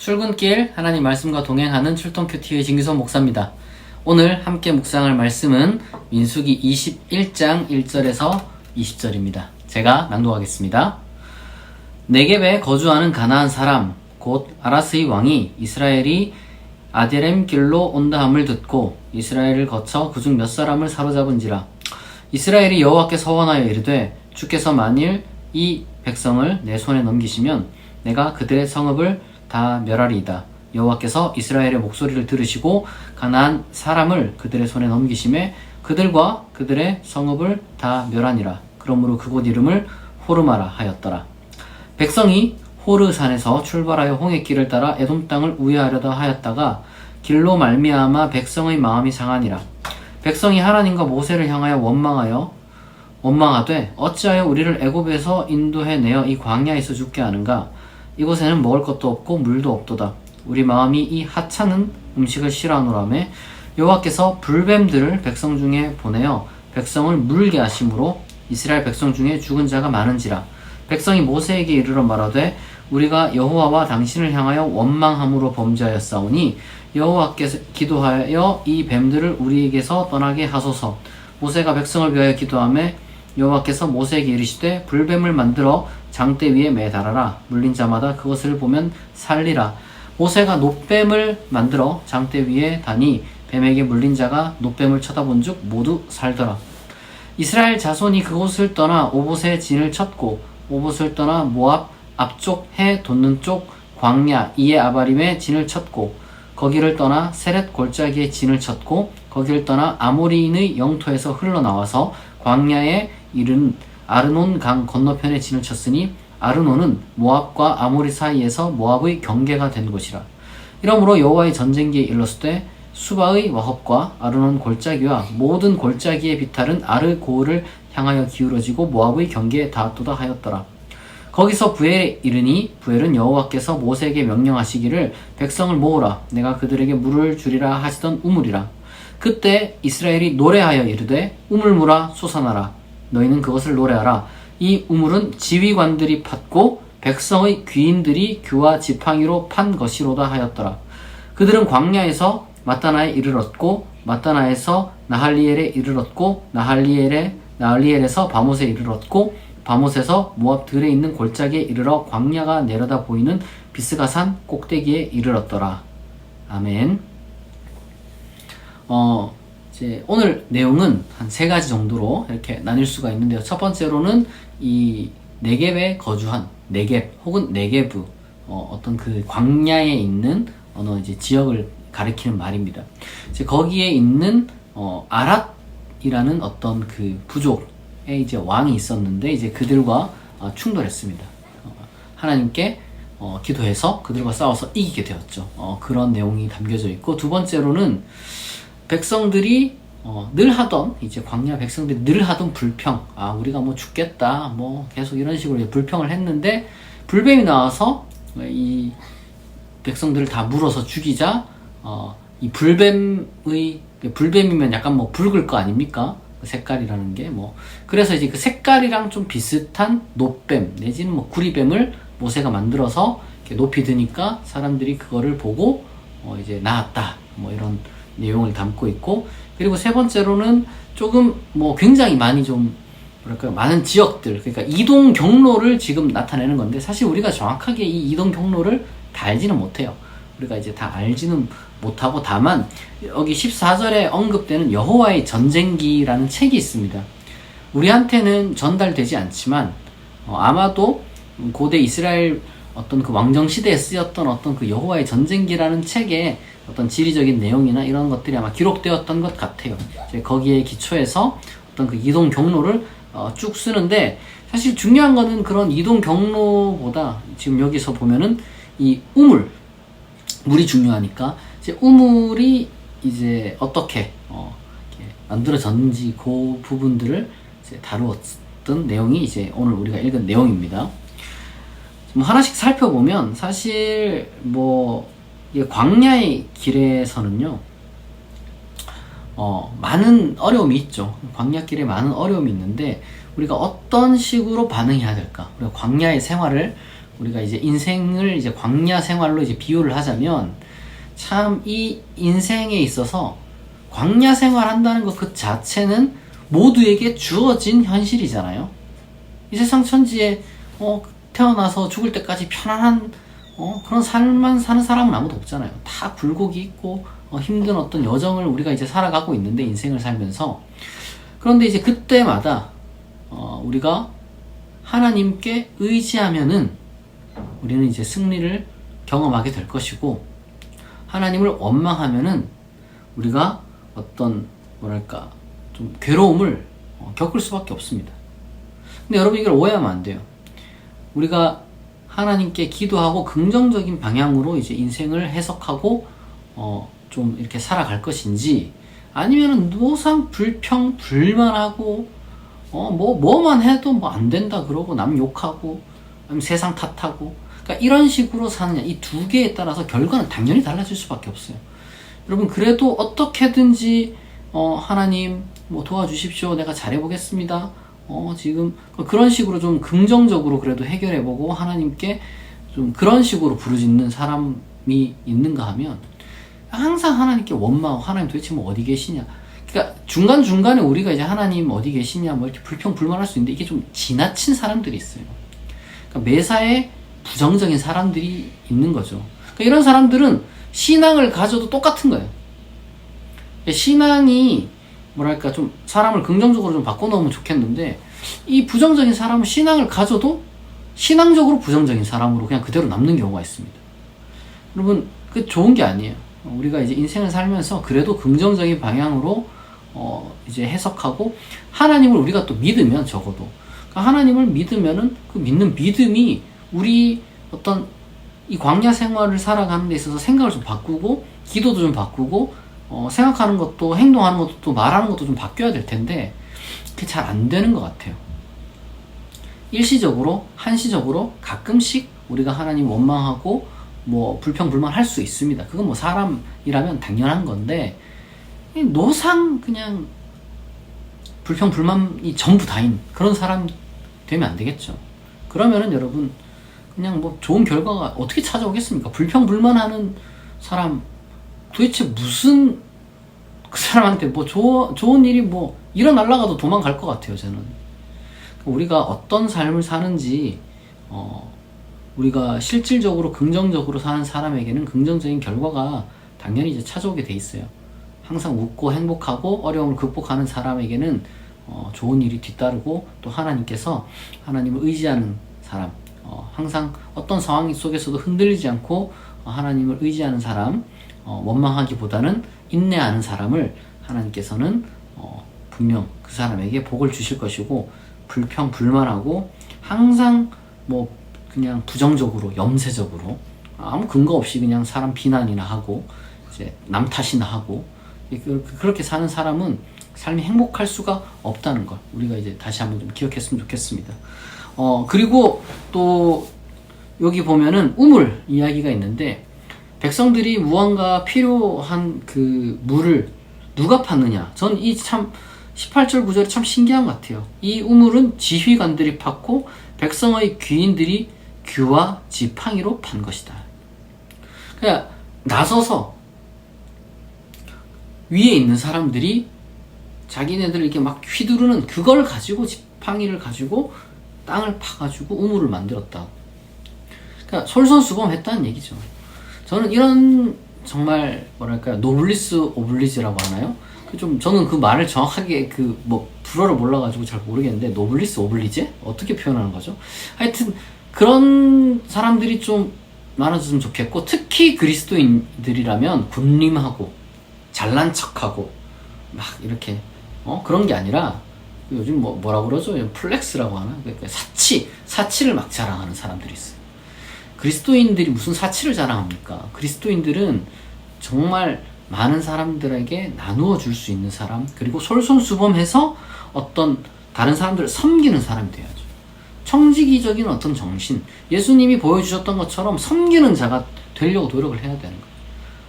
출근길 하나님 말씀과 동행하는 출동큐티의 진기선 목사입니다. 오늘 함께 묵상할 말씀은 민수기 21장 1절에서 20절입니다. 제가 낭독하겠습니다. 네겝에 거주하는 가나안 사람 곧 아라스의 왕이 이스라엘이 아데렘 길로 온다함을 듣고 이스라엘을 거쳐 그중 몇 사람을 사로잡은지라. 이스라엘이 여호와께 서원하여 이르되 주께서 만일 이 백성을 내 손에 넘기시면 내가 그들의 성읍을 다 멸하리이다. 여호와께서 이스라엘의 목소리를 들으시고 가나안 사람을 그들의 손에 넘기심에 그들과 그들의 성읍을 다 멸하니라. 그러므로 그곳 이름을 호르마라 하였더라. 백성이 호르 산에서 출발하여 홍해길을 따라 에돔 땅을 우회하려다 하였다가 길로 말미암아 백성의 마음이 상하니라. 백성이 하나님과 모세를 향하여 원망하되 어찌하여 우리를 애굽에서 인도해 내어 이 광야에서 죽게 하는가? 이곳에는 먹을 것도 없고 물도 없도다. 우리 마음이 이 하찮은 음식을 싫어하노라매 여호와께서 불뱀들을 백성 중에 보내어 백성을 물게 하심으로 이스라엘 백성 중에 죽은 자가 많은지라. 백성이 모세에게 이르러 말하되 우리가 여호와와 당신을 향하여 원망함으로 범죄하였사오니 여호와께서 기도하여 이 뱀들을 우리에게서 떠나게 하소서. 모세가 백성을 위하여 기도하매 여호와께서 모세에게 이르시되 불뱀을 만들어 장대 위에 매달아라. 물린 자마다 그것을 보면 살리라. 모세가 놋뱀을 만들어 장대 위에 다니 뱀에게 물린 자가 놋뱀을 쳐다본 즉 모두 살더라. 이스라엘 자손이 그곳을 떠나 오봇에 진을 쳤고 오봇을 떠나 모압 앞쪽 해 돋는 쪽 광야 이에 아바림에 진을 쳤고 거기를 떠나 세렛 골짜기에 진을 쳤고 거기를 떠나 아모리인의 영토에서 흘러나와서 광야에 이른 아르논 강 건너편에 진을 쳤으니 아르논은 모압과 아모리 사이에서 모압의 경계가 된 곳이라. 이러므로 여호와의 전쟁기에 일렀을 수바의 와헙과 아르논 골짜기와 모든 골짜기의 비탈은 아르고를 향하여 기울어지고 모압의 경계에 닿았도다 하였더라. 거기서 부엘에 이르니 부엘은 여호와께서 모세에게 명령하시기를 백성을 모으라. 내가 그들에게 물을 주리라 하시던 우물이라. 그때 이스라엘이 노래하여 이르되 우물물아 솟아나라. 너희는 그것을 노래하라. 이 우물은 지휘관들이 팠고 백성의 귀인들이 규와 지팡이로 판 것이로다 하였더라. 그들은 광야에서 마따나에 이르렀고 마따나에서 나할리엘에 이르렀고 나할리엘에서 바못에 이르렀고 바못에서 모압 들에 있는 골짜기에 이르러 광야가 내려다 보이는 비스가산 꼭대기에 이르렀더라. 아멘. 이제 오늘 내용은 한 세 가지 정도로 이렇게 나뉠 수가 있는데요. 첫 번째로는 이 네겝에 거주한 네겝 혹은 네게브 어떤 그 광야에 있는 어느 이제 지역을 가리키는 말입니다. 이제 거기에 있는 아랏이라는 어떤 그 부족의 이제 왕이 있었는데 이제 그들과 충돌했습니다. 하나님께 기도해서 그들과 싸워서 이기게 되었죠. 그런 내용이 담겨져 있고, 두 번째로는 백성들이 늘 하던 이제 광야 백성들이 늘 하던 불평, 우리가 뭐 죽겠다 뭐 계속 이런 식으로 불평을 했는데 불뱀이 나와서 이 백성들을 다 물어서 죽이자 이 불뱀이면 약간 뭐 붉을 거 아닙니까? 그 색깔이라는 게 그래서 이제 그 색깔이랑 좀 비슷한 놋뱀 내지는 뭐 구리뱀을 모세가 만들어서 이렇게 높이 드니까 사람들이 그거를 보고 이제 나았다 이런 내용을 담고 있고, 그리고 세 번째로는 조금 굉장히 많이 좀 많은 지역들, 그러니까 이동 경로를 지금 나타내는 건데 사실 우리가 정확하게 이 이동 경로를 다 알지는 못해요. 우리가 이제 다 알지는 못하고, 다만 여기 14절에 언급되는 여호와의 전쟁기라는 책이 있습니다. 우리한테는 전달되지 않지만 아마도 고대 이스라엘 어떤 그 왕정 시대에 쓰였던 어떤 그 여호와의 전쟁기라는 책에 어떤 지리적인 내용이나 이런 것들이 아마 기록되었던 것 같아요. 거기에 기초해서 어떤 그 이동 경로를 쭉 쓰는데, 사실 중요한 거는 그런 이동 경로보다 지금 여기서 보면은 이 물이 중요하니까 이제 우물이 이제 어떻게 이렇게 만들어졌는지 그 부분들을 이제 다루었던 내용이 이제 오늘 우리가 읽은 내용입니다. 하나씩 살펴보면 사실 광야의 길에서는요 많은 어려움이 있죠. 광야길에 많은 어려움이 있는데 우리가 어떤 식으로 반응해야 될까? 우리가 광야의 생활을 우리가 이제 인생을 이제 광야 생활로 이제 비유를 하자면 참 이 인생에 있어서 광야 생활 한다는 것 그 자체는 모두에게 주어진 현실이잖아요. 이 세상 천지에 태어나서 죽을 때까지 편안한 그런 삶만 사는 사람은 아무도 없잖아요. 다 굴곡이 있고 힘든 어떤 여정을 우리가 이제 살아가고 있는데 인생을 살면서 그런데 이제 그때마다 우리가 하나님께 의지하면은 우리는 이제 승리를 경험하게 될 것이고 하나님을 원망하면은 우리가 어떤 뭐랄까 좀 괴로움을 겪을 수밖에 없습니다. 근데 여러분 이걸 오해하면 안 돼요. 우리가 하나님께 기도하고 긍정적인 방향으로 이제 인생을 해석하고 좀 이렇게 살아갈 것인지 아니면은 노상 불평 불만하고 뭐만 해도 뭐 안 된다 그러고 남 욕하고 아니면 세상 탓하고 그러니까 이런 식으로 사느냐 이 두 개에 따라서 결과는 당연히 달라질 수밖에 없어요. 여러분 그래도 어떻게든지 하나님 뭐 도와주십시오. 내가 잘해보겠습니다. 지금 그런 식으로 좀 긍정적으로 그래도 해결해보고 하나님께 좀 그런 식으로 부르짖는 사람이 있는가 하면 항상 하나님께 원망하고 하나님 도대체 뭐 어디 계시냐. 그러니까 중간중간에 우리가 이제 하나님 어디 계시냐 뭐 이렇게 불평불만할 수 있는데 이게 좀 지나친 사람들이 있어요. 그러니까 매사에 부정적인 사람들이 있는 거죠. 그러니까 이런 사람들은 신앙을 가져도 똑같은 거예요. 신앙이 뭐랄까 좀 사람을 긍정적으로 좀 바꿔놓으면 좋겠는데 이 부정적인 사람은 신앙을 가져도 신앙적으로 부정적인 사람으로 그냥 그대로 남는 경우가 있습니다. 여러분 그 좋은 게 아니에요. 우리가 이제 인생을 살면서 그래도 긍정적인 방향으로 이제 해석하고 하나님을 우리가 또 믿으면 적어도 그러니까 하나님을 믿으면은 그 믿는 믿음이 우리 어떤 이 광야 생활을 살아가는 데 있어서 생각을 좀 바꾸고 기도도 좀 바꾸고 생각하는 것도 행동하는 것도 또 말하는 것도 좀 바뀌어야 될 텐데 그게 잘 안 되는 것 같아요. 일시적으로 한시적으로 가끔씩 우리가 하나님 원망하고 뭐 불평불만 할 수 있습니다. 그건 뭐 사람이라면 당연한 건데 노상 그냥 불평불만이 전부 다인 그런 사람 되면 안 되겠죠. 그러면은 여러분 그냥 뭐 좋은 결과가 어떻게 찾아오겠습니까? 불평불만하는 사람 도대체 무슨 그 사람한테 뭐 좋은 일이 뭐 일어날라가도 도망갈 것 같아요. 저는 우리가 어떤 삶을 사는지 우리가 실질적으로 긍정적으로 사는 사람에게는 긍정적인 결과가 당연히 이제 찾아오게 돼 있어요. 항상 웃고 행복하고 어려움을 극복하는 사람에게는 좋은 일이 뒤따르고 또 하나님께서 하나님을 의지하는 사람 항상 어떤 상황 속에서도 흔들리지 않고 하나님을 의지하는 사람 원망하기보다는 인내하는 사람을 하나님께서는 분명 그 사람에게 복을 주실 것이고 불평 불만하고 항상 뭐 그냥 부정적으로 염세적으로 아무 근거 없이 그냥 사람 비난이나 하고 이제 남 탓이나 하고 그렇게 사는 사람은 삶이 행복할 수가 없다는 걸 우리가 이제 다시 한번 좀 기억했으면 좋겠습니다. 그리고 또 여기 보면은 우물 이야기가 있는데 백성들이 무언가 필요한 그 물을 누가 팠느냐. 전 이 참 18절 9절이 참 신기한 것 같아요. 이 우물은 지휘관들이 팠고 백성의 귀인들이 규와 지팡이로 판 것이다. 그러니까 나서서 위에 있는 사람들이 자기네들 이렇게 막 휘두르는 그걸 가지고 지팡이를 가지고 땅을 파가지고 우물을 만들었다. 그러니까 솔선수범했다는 얘기죠. 저는 이런 정말 뭐랄까요 노블리스 오블리지라고 하나요? 좀 저는 그 말을 정확하게 그 뭐 불어를 몰라가지고 잘 모르겠는데 노블리스 오블리제 어떻게 표현하는 거죠? 하여튼 그런 사람들이 좀 많아졌으면 좋겠고 특히 그리스도인들이라면 군림하고 잘난 척하고 막 이렇게 그런 게 아니라 요즘 뭐라 그러죠? 플렉스라고 하나? 그러니까 사치를 막 자랑하는 사람들이 있어요. 그리스도인들이 무슨 사치를 자랑합니까? 그리스도인들은 정말 많은 사람들에게 나누어 줄 수 있는 사람, 그리고 솔선수범해서 어떤 다른 사람들을 섬기는 사람이 돼야죠. 청지기적인 어떤 정신, 예수님이 보여주셨던 것처럼 섬기는 자가 되려고 노력을 해야 되는 거예요.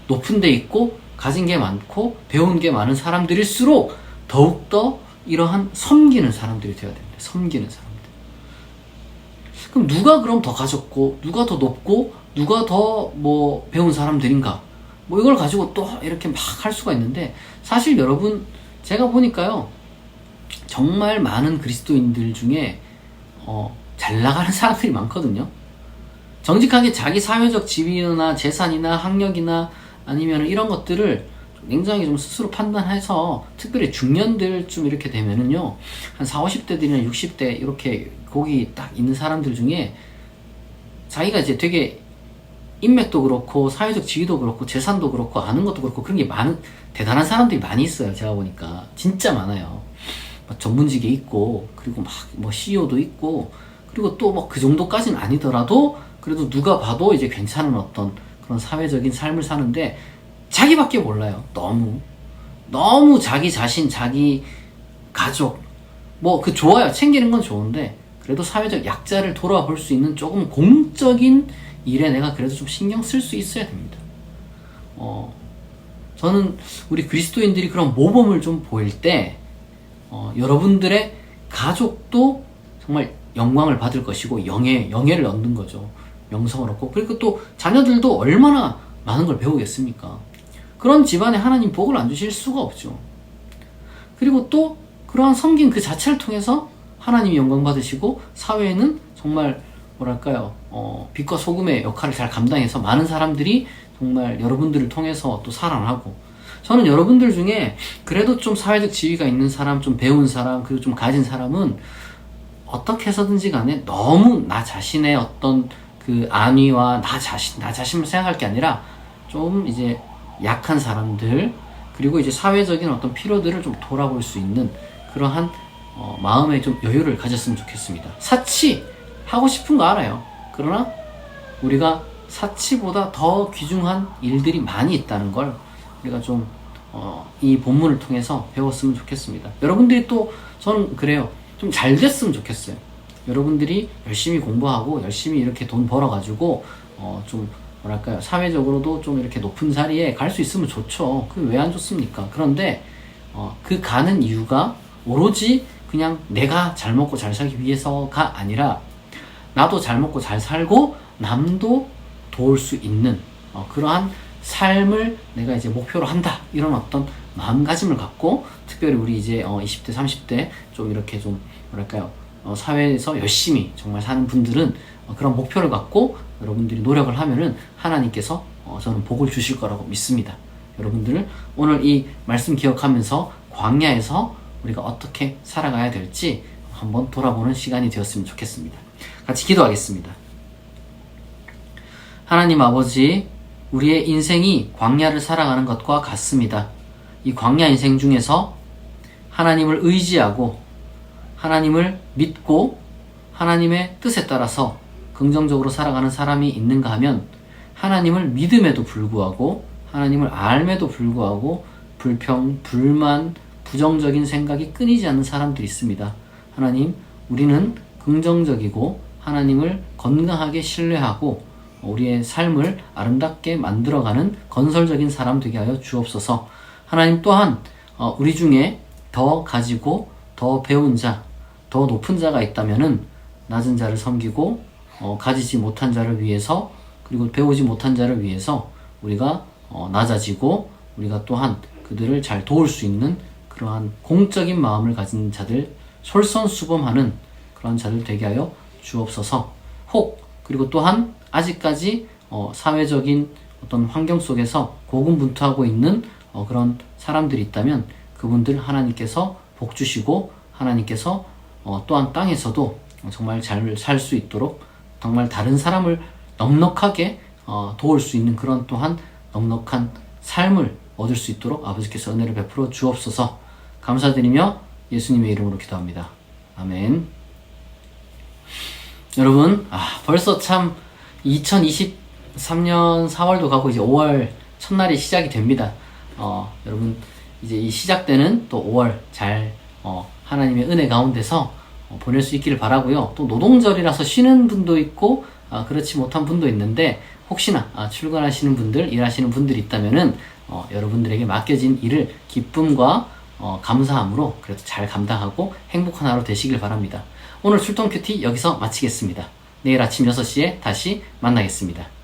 높은 데 있고 가진 게 많고 배운 게 많은 사람들일수록 더욱더 이러한 섬기는 사람들이 되어야 됩니다. 섬기는 사람들. 그럼 누가 그럼 더 가졌고, 누가 더 높고, 누가 더 뭐 배운 사람들인가? 뭐 이걸 가지고 또 이렇게 막 할 수가 있는데, 사실 여러분, 제가 보니까요, 정말 많은 그리스도인들 중에, 잘 나가는 사람들이 많거든요. 정직하게 자기 사회적 지위나 재산이나 학력이나 아니면 이런 것들을 굉장히 좀 스스로 판단해서, 특별히 중년들쯤 이렇게 되면은요, 한 40, 50대들이나 60대 이렇게 거기 딱 있는 사람들 중에 자기가 이제 되게 인맥도 그렇고 사회적 지위도 그렇고 재산도 그렇고 아는 것도 그렇고 그런 게 많은 대단한 사람들이 많이 있어요. 제가 보니까 진짜 많아요. 막 전문직에 있고, 그리고 막 뭐 CEO도 있고, 그리고 또 뭐 그 정도까지는 아니더라도 그래도 누가 봐도 이제 괜찮은 어떤 그런 사회적인 삶을 사는데 자기밖에 몰라요. 너무 자기 자신, 자기 가족, 뭐 그 좋아요. 챙기는 건 좋은데 그래도 사회적 약자를 돌아볼 수 있는 조금 공적인 일에 내가 그래도 좀 신경 쓸 수 있어야 됩니다. 저는 우리 그리스도인들이 그런 모범을 좀 보일 때, 여러분들의 가족도 정말 영광을 받을 것이고, 영예를 얻는 거죠. 명성을 얻고, 그리고 또 자녀들도 얼마나 많은 걸 배우겠습니까? 그런 집안에 하나님 복을 안 주실 수가 없죠. 그리고 또 그러한 섬긴 그 자체를 통해서 하나님이 영광 받으시고, 사회에는 정말 뭐랄까요, 빛과 소금의 역할을 잘 감당해서 많은 사람들이 정말 여러분들을 통해서 또 살아나고, 저는 여러분들 중에 그래도 좀 사회적 지위가 있는 사람, 좀 배운 사람, 그리고 좀 가진 사람은 어떻게 해서든지 간에 너무 나 자신의 어떤 그 안위와 나 자신을 생각할 게 아니라 좀 이제 약한 사람들, 그리고 이제 사회적인 어떤 필요들을 좀 돌아볼 수 있는 그러한 마음의 좀 여유를 가졌으면 좋겠습니다. 하고 싶은 거 알아요. 그러나 우리가 사치보다 더 귀중한 일들이 많이 있다는 걸 우리가 좀 이 본문을 통해서 배웠으면 좋겠습니다. 여러분들이 또 저는 그래요. 좀 잘 됐으면 좋겠어요. 여러분들이 열심히 공부하고 열심히 이렇게 돈 벌어가지고 좀 뭐랄까요, 사회적으로도 좀 이렇게 높은 자리에 갈 수 있으면 좋죠. 그게 왜 안 좋습니까? 그런데 그 가는 이유가 오로지 그냥 내가 잘 먹고 잘 살기 위해서가 아니라 나도 잘 먹고 잘 살고 남도 도울 수 있는 그러한 삶을 내가 이제 목표로 한다, 이런 어떤 마음가짐을 갖고, 특별히 우리 이제 20대 30대 좀 이렇게 좀 뭐랄까요, 사회에서 열심히 정말 사는 분들은 그런 목표를 갖고 여러분들이 노력을 하면은 하나님께서 저는 복을 주실 거라고 믿습니다. 여러분들을 오늘 이 말씀 기억하면서 광야에서 우리가 어떻게 살아가야 될지 한번 돌아보는 시간이 되었으면 좋겠습니다. 같이 기도하겠습니다. 하나님 아버지, 우리의 인생이 광야를 살아가는 것과 같습니다. 이 광야 인생 중에서 하나님을 의지하고 하나님을 믿고 하나님의 뜻에 따라서 긍정적으로 살아가는 사람이 있는가 하면, 하나님을 믿음에도 불구하고 하나님을 알매도 불구하고 불평, 불만, 부정적인 생각이 끊이지 않는 사람들이 있습니다. 하나님, 우리는 긍정적이고 하나님을 건강하게 신뢰하고 우리의 삶을 아름답게 만들어가는 건설적인 사람 되게 하여 주옵소서. 하나님 또한 우리 중에 더 가지고 더 배운 자, 더 높은 자가 있다면은 낮은 자를 섬기고 가지지 못한 자를 위해서, 그리고 배우지 못한 자를 위해서 우리가 낮아지고 우리가 또한 그들을 잘 도울 수 있는 그러한 공적인 마음을 가진 자들, 솔선수범하는 그런 자들 되게 하여 주옵소서. 그리고 또한 아직까지 사회적인 어떤 환경 속에서 고군분투하고 있는 그런 사람들이 있다면 그분들 하나님께서 복 주시고, 하나님께서 또한 땅에서도 정말 잘 살 수 있도록 정말 다른 사람을 넉넉하게 도울 수 있는 그런 또한 넉넉한 삶을 얻을 수 있도록 아버지께서 은혜를 베풀어 주옵소서. 감사드리며 예수님의 이름으로 기도합니다. 아멘. 여러분, 벌써 참 2023년 4월도 가고 이제 5월 첫날이 시작이 됩니다. 여러분, 이제 이 시작되는 또 5월 잘 하나님의 은혜 가운데서 보낼 수 있기를 바라고요. 또 노동절이라서 쉬는 분도 있고 그렇지 못한 분도 있는데, 혹시나 출근하시는 분들, 일하시는 분들이 있다면은 여러분들에게 맡겨진 일을 기쁨과 감사함으로 그래도 잘 감당하고 행복한 하루 되시길 바랍니다. 오늘 출동 큐티 여기서 마치겠습니다. 내일 아침 6시에 다시 만나겠습니다.